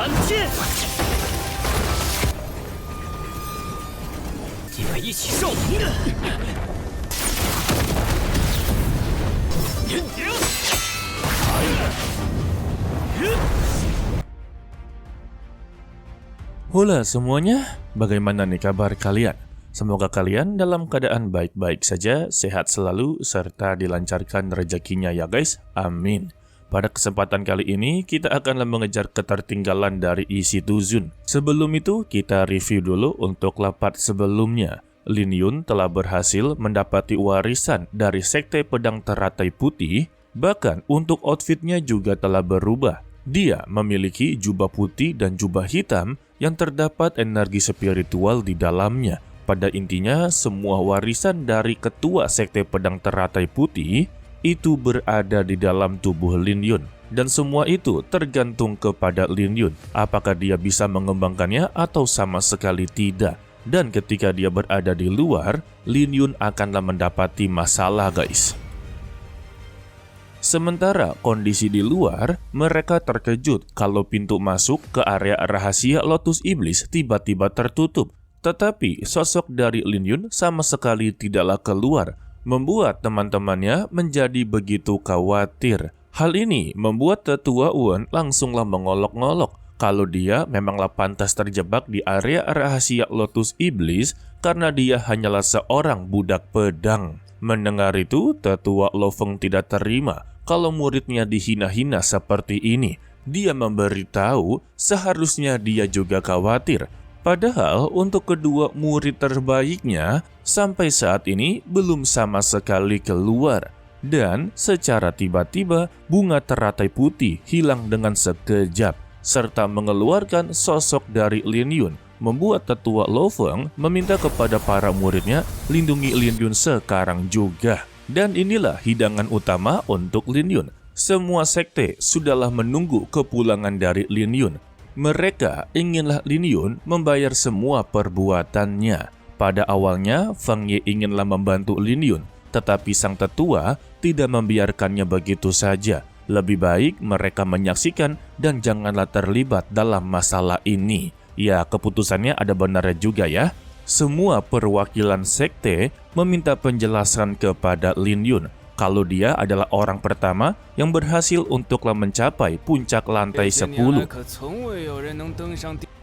蓝天，你们一起受！Halo semuanya, bagaimana nih kabar kalian? Semoga kalian dalam keadaan baik-baik saja, sehat selalu, serta dilancarkan rezekinya ya guys, amin. Pada kesempatan kali ini, kita akan mengejar ketertinggalan dari isi Tuzun. Sebelum itu, kita review dulu untuk lapat sebelumnya. Lin Yun telah berhasil mendapati warisan dari Sekte Pedang Teratai Putih, bahkan untuk outfitnya juga telah berubah. Dia memiliki jubah putih dan jubah hitam yang terdapat energi spiritual di dalamnya. Pada intinya, semua warisan dari ketua Sekte Pedang Teratai Putih itu berada di dalam tubuh Lin Yun. Dan semua itu tergantung kepada Lin Yun, apakah dia bisa mengembangkannya atau sama sekali tidak. Dan ketika dia berada di luar, Lin Yun akanlah mendapati masalah guys. Sementara kondisi di luar, mereka terkejut kalau pintu masuk ke area rahasia Lotus Iblis tiba-tiba tertutup. Tetapi sosok dari Lin Yun sama sekali tidaklah keluar, membuat teman-temannya menjadi begitu khawatir. Hal ini membuat tetua Wen langsunglah mengolok-ngolok kalau dia memanglah pantas terjebak di area rahasia Lotus Iblis karena dia hanyalah seorang budak pedang. Mendengar itu, tetua Lo Feng tidak terima kalau muridnya dihina-hina seperti ini. Dia memberitahu seharusnya dia juga khawatir. Padahal untuk kedua murid terbaiknya sampai saat ini belum sama sekali keluar. Dan secara tiba-tiba bunga teratai putih hilang dengan sekejap serta mengeluarkan sosok dari Lin Yun, membuat tetua Lo Feng meminta kepada para muridnya lindungi Lin Yun sekarang juga. Dan inilah hidangan utama untuk Lin Yun. Semua sekte sudahlah menunggu kepulangan dari Lin Yun. Mereka inginlah Lin Yun membayar semua perbuatannya. Pada awalnya, Feng Ye inginlah membantu Lin Yun, tetapi sang tetua tidak membiarkannya begitu saja. Lebih baik mereka menyaksikan dan janganlah terlibat dalam masalah ini. Ya, keputusannya ada benarnya juga ya. Semua perwakilan sekte meminta penjelasan kepada Lin Yun kalau dia adalah orang pertama yang berhasil untuklah mencapai puncak lantai 10.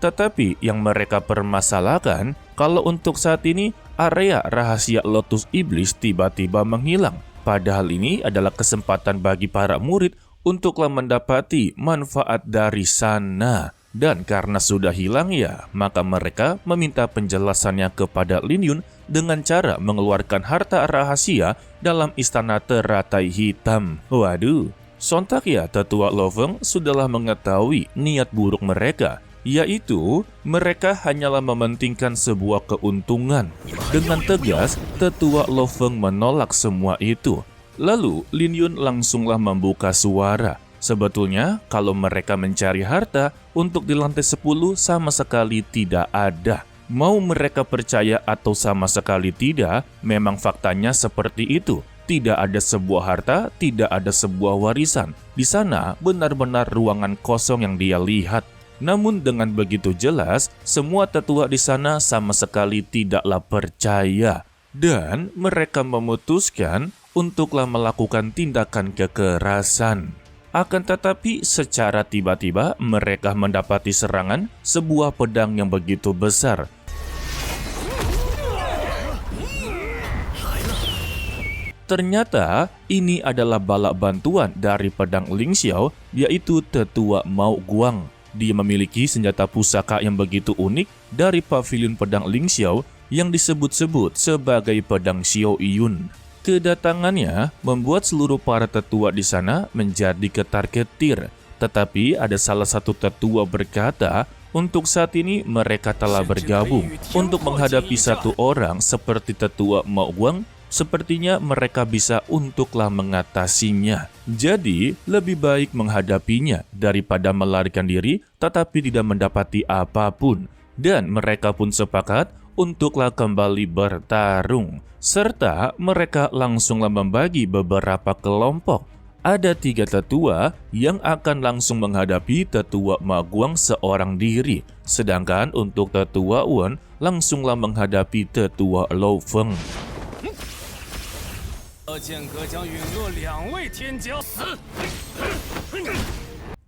Tetapi yang mereka permasalahkan kalau untuk saat ini area rahasia Lotus Iblis tiba-tiba menghilang. Padahal ini adalah kesempatan bagi para murid untuklah mendapati manfaat dari sana. Dan karena sudah hilang ya, maka mereka meminta penjelasannya kepada Lin Yun dengan cara mengeluarkan harta rahasia dalam istana teratai hitam. Waduh, sontak ya tetua Lo Feng sudahlah mengetahui niat buruk mereka, yaitu mereka hanyalah mementingkan sebuah keuntungan. Dengan tegas, tetua Lo Feng menolak semua itu. Lalu Lin Yun langsunglah membuka suara. Sebetulnya kalau mereka mencari harta untuk di lantai 10 sama sekali tidak ada. Mau mereka percaya atau sama sekali tidak, memang faktanya seperti itu. Tidak ada sebuah harta, tidak ada sebuah warisan. Di sana benar-benar ruangan kosong yang dia lihat. Namun dengan begitu jelas, semua tetua di sana sama sekali tidaklah percaya. Dan mereka memutuskan untuklah melakukan tindakan kekerasan. Akan tetapi secara tiba-tiba mereka mendapati serangan sebuah pedang yang begitu besar. Ternyata ini adalah bala bantuan dari pedang Ling Xiao, yaitu tetua Mao Guang. Dia memiliki senjata pusaka yang begitu unik dari pavilion pedang Ling Xiao yang disebut-sebut sebagai pedang Xiao Yun. Kedatangannya membuat seluruh para tetua di sana menjadi ketar-ketir. Tetapi ada salah satu tetua berkata, untuk saat ini mereka telah bergabung untuk menghadapi satu orang seperti tetua Mao Guang. Sepertinya mereka bisa untuklah mengatasinya. Jadi lebih baik menghadapinya daripada melarikan diri tetapi tidak mendapati apapun. Dan mereka pun sepakat untuklah kembali bertarung. Serta mereka langsunglah membagi beberapa kelompok. Ada 3 tetua yang akan langsung menghadapi tetua Ma Guang seorang diri. Sedangkan untuk tetua Wen langsunglah menghadapi tetua Lo Feng.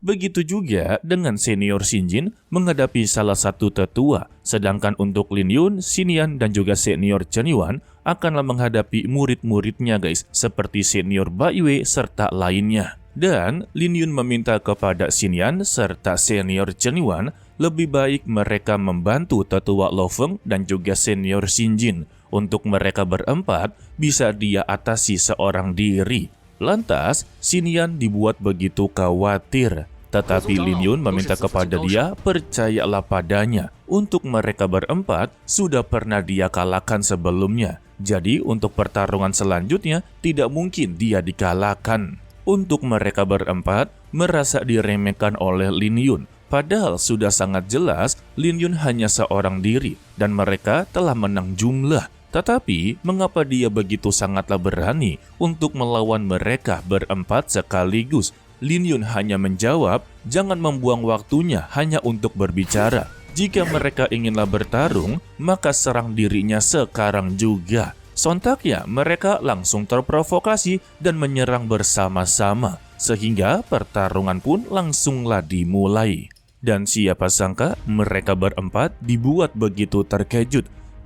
Begitu juga dengan senior Xinjin menghadapi salah satu tetua, sedangkan untuk Lin Yun, Xin Yan, dan juga senior Chen Yuan akanlah menghadapi murid-muridnya guys, seperti senior Bai Wei serta lainnya. Dan Lin Yun meminta kepada Xin Yan serta senior Chen Yuan lebih baik mereka membantu tetua Lo Feng dan juga senior Xinjin. Untuk mereka berempat bisa dia atasi seorang diri. Lantas, Xin Yan dibuat begitu khawatir. Tetapi Lin Yun meminta kepada dia, percayalah padanya. Untuk mereka berempat, sudah pernah dia kalahkan sebelumnya. Jadi untuk pertarungan selanjutnya, tidak mungkin dia dikalahkan. Untuk mereka berempat, merasa diremehkan oleh Lin Yun. Padahal sudah sangat jelas, Lin Yun hanya seorang diri, dan mereka telah menang jumlah. Tetapi, mengapa dia begitu sangatlah berani untuk melawan mereka berempat sekaligus? Lin Yun hanya menjawab, jangan membuang waktunya hanya untuk berbicara. Jika mereka inginlah bertarung, maka serang dirinya sekarang juga. Sontaknya mereka langsung terprovokasi dan menyerang bersama-sama. Sehingga pertarungan pun langsunglah dimulai. Dan siapa sangka mereka berempat dibuat begitu terkejut.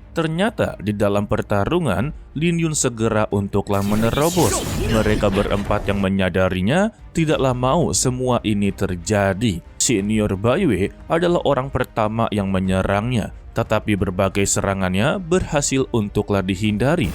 Ternyata di dalam pertarungan, Lin Yun segera untuklah menerobos. Mereka berempat yang menyadarinya tidaklah mau semua ini terjadi. Senior Bai Wei adalah orang pertama yang menyerangnya, tetapi berbagai serangannya berhasil untuklah dihindari.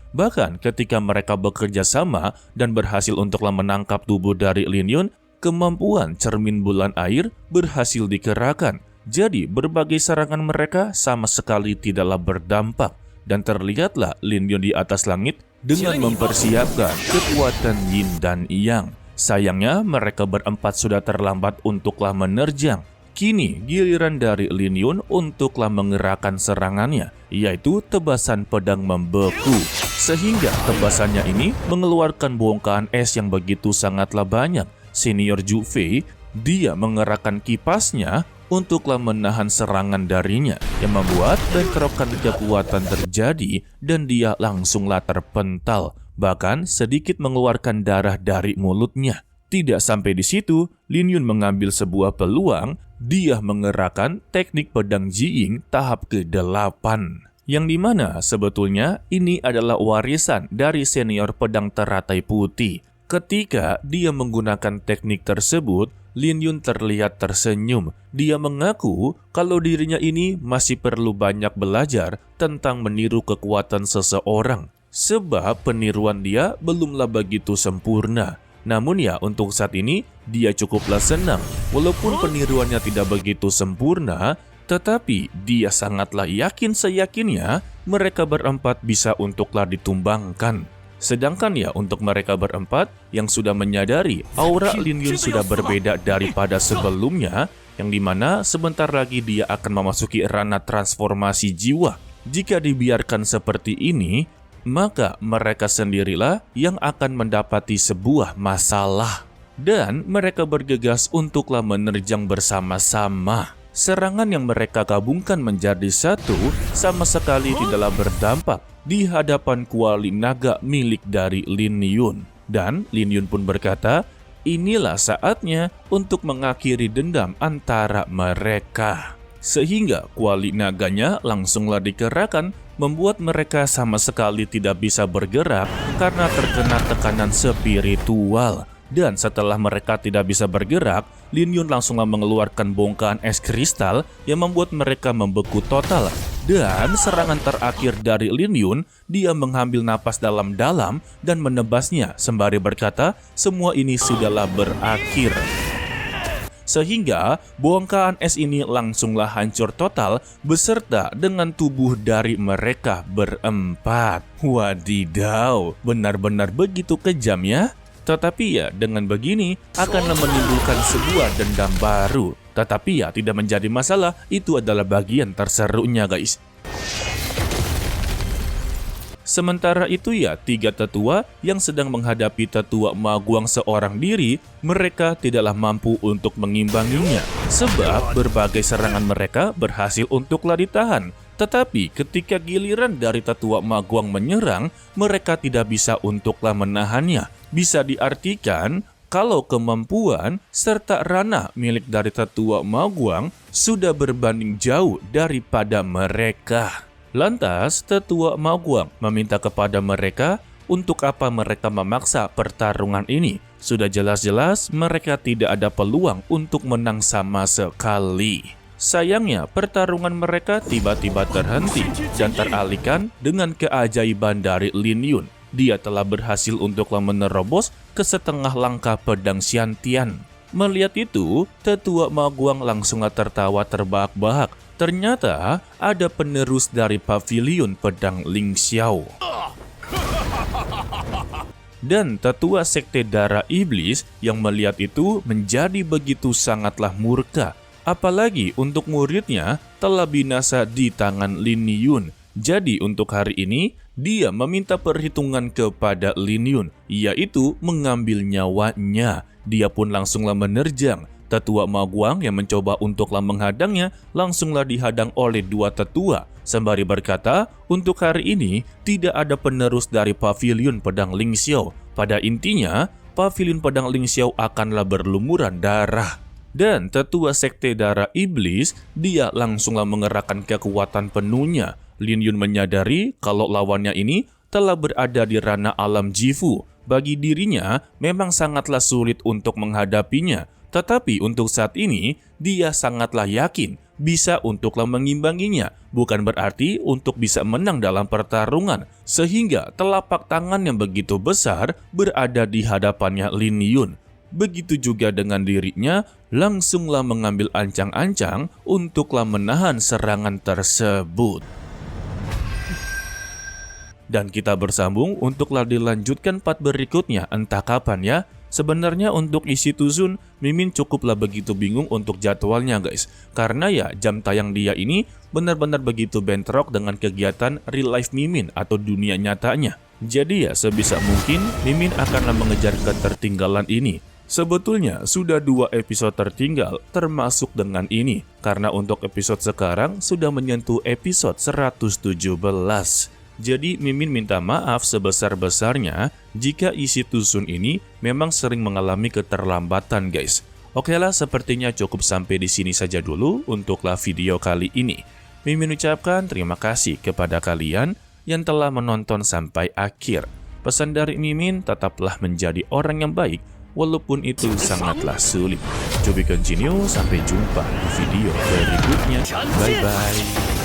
Bahkan ketika mereka bekerja sama dan berhasil untuklah menangkap tubuh dari Lin Yun, kemampuan cermin bulan air berhasil dikerahkan. Jadi berbagai serangan mereka sama sekali tidaklah berdampak. Dan terlihatlah Lin Yun di atas langit dengan mempersiapkan kekuatan Yin dan Yang. Sayangnya mereka berempat sudah terlambat untuklah menerjang. Kini giliran dari Lin Yun untuklah mengerahkan serangannya, yaitu tebasan pedang membeku. Sehingga tebasannya ini mengeluarkan bongkahan es yang begitu sangatlah banyak. Senior Zhu Fei, dia mengerahkan kipasnya untuklah menahan serangan darinya, yang membuat bentrokan kekuatan terjadi dan dia langsunglah terpental, bahkan sedikit mengeluarkan darah dari mulutnya. Tidak sampai di situ, Lin Yun mengambil sebuah peluang, dia mengerahkan teknik pedang Jiying tahap ke-8. Yang dimana sebetulnya ini adalah warisan dari senior pedang teratai putih. Ketika dia menggunakan teknik tersebut, Lin Yun terlihat tersenyum. Dia mengaku kalau dirinya ini masih perlu banyak belajar tentang meniru kekuatan seseorang. Sebab peniruan dia belumlah begitu sempurna. Namun ya untuk saat ini dia cukuplah senang. Walaupun peniruannya tidak begitu sempurna, tetapi dia sangatlah yakin seyakinnya mereka berempat bisa untuklah ditumbangkan. Sedangkan ya untuk mereka berempat yang sudah menyadari aura Lin Yun sudah berbeda daripada sebelumnya, yang dimana sebentar lagi dia akan memasuki ranah transformasi jiwa. Jika dibiarkan seperti ini, maka mereka sendirilah yang akan mendapati sebuah masalah. Dan mereka bergegas untuklah menerjang bersama-sama. Serangan yang mereka gabungkan menjadi satu sama sekali tidaklah berdampak di hadapan kuali naga milik dari Lin Yun. Dan Lin Yun pun berkata, inilah saatnya untuk mengakhiri dendam antara mereka. Sehingga kuali naganya langsunglah dikerahkan, membuat mereka sama sekali tidak bisa bergerak karena terkena tekanan spiritual. Dan setelah mereka tidak bisa bergerak, Lin Yun langsunglah mengeluarkan bongkahan es kristal yang membuat mereka membeku total. Dan serangan terakhir dari Lin Yun, dia mengambil napas dalam-dalam dan menebasnya sembari berkata, semua ini sudahlah berakhir. Sehingga bongkahan es ini langsunglah hancur total beserta dengan tubuh dari mereka berempat. Wadidaw, benar-benar begitu kejam ya. Tetapi ya, dengan begini akan menimbulkan sebuah dendam baru. Tetapi ya, tidak menjadi masalah, itu adalah bagian terserunya guys. Sementara itu ya, 3 tetua yang sedang menghadapi tetua Maguang seorang diri, mereka tidaklah mampu untuk mengimbanginya. Sebab berbagai serangan mereka berhasil untuklah ditahan. Tetapi ketika giliran dari tetua Maguang menyerang, mereka tidak bisa untuklah menahannya. Bisa diartikan kalau kemampuan serta ranah milik dari tetua Maguang sudah berbanding jauh daripada mereka. Lantas, tetua Maguang meminta kepada mereka untuk apa mereka memaksa pertarungan ini. Sudah jelas-jelas mereka tidak ada peluang untuk menang sama sekali. Sayangnya, pertarungan mereka tiba-tiba terhenti dan teralihkan dengan keajaiban dari Lin Yun. Dia telah berhasil untuklah menerobos ke setengah langkah pedang Xiantian. Melihat itu, tetua Maguang langsunglah tertawa terbahak-bahak. Ternyata ada penerus dari pavilion pedang Ling Xiao. Dan tetua sekte darah iblis yang melihat itu menjadi begitu sangatlah murka. Apalagi untuk muridnya telah binasa di tangan Lin Yun. Jadi untuk hari ini, dia meminta perhitungan kepada Lin Yun, yaitu mengambil nyawanya. Dia pun langsunglah menerjang. Tetua Maguang yang mencoba untuklah menghadangnya langsunglah dihadang oleh 2 tetua. Sembari berkata, untuk hari ini tidak ada penerus dari pavilion pedang Ling Xiao. Pada intinya, pavilion pedang Ling Xiao akanlah berlumuran darah. Dan tetua sekte darah iblis, dia langsunglah mengerahkan kekuatan penuhnya. Lin Yun menyadari kalau lawannya ini telah berada di ranah alam Jifu. Bagi dirinya, memang sangatlah sulit untuk menghadapinya. Tetapi untuk saat ini, dia sangatlah yakin bisa untuklah mengimbanginya. Bukan berarti untuk bisa menang dalam pertarungan. Sehingga telapak tangan yang begitu besar berada di hadapannya Lin Yun. Begitu juga dengan dirinya, langsunglah mengambil ancang-ancang untuklah menahan serangan tersebut. Dan kita bersambung untuklah dilanjutkan part berikutnya, entah kapan ya. Sebenarnya untuk isi Tuzun, Mimin cukuplah begitu bingung untuk jadwalnya guys. Karena ya jam tayang dia ini benar-benar begitu bentrok dengan kegiatan real life Mimin atau dunia nyatanya. Jadi ya sebisa mungkin Mimin akanlah mengejar ketertinggalan ini. Sebetulnya sudah 2 episode tertinggal termasuk dengan ini. Karena untuk episode sekarang sudah menyentuh episode 117. Jadi Mimin minta maaf sebesar-besarnya jika isi Tuzun ini memang sering mengalami keterlambatan guys. Oke lah, sepertinya cukup sampai di sini saja dulu untuklah video kali ini. Mimin ucapkan terima kasih kepada kalian yang telah menonton sampai akhir. Pesan dari Mimin, tetaplah menjadi orang yang baik walaupun itu sangatlah sulit. To be continue, sampai jumpa di video berikutnya. Bye bye.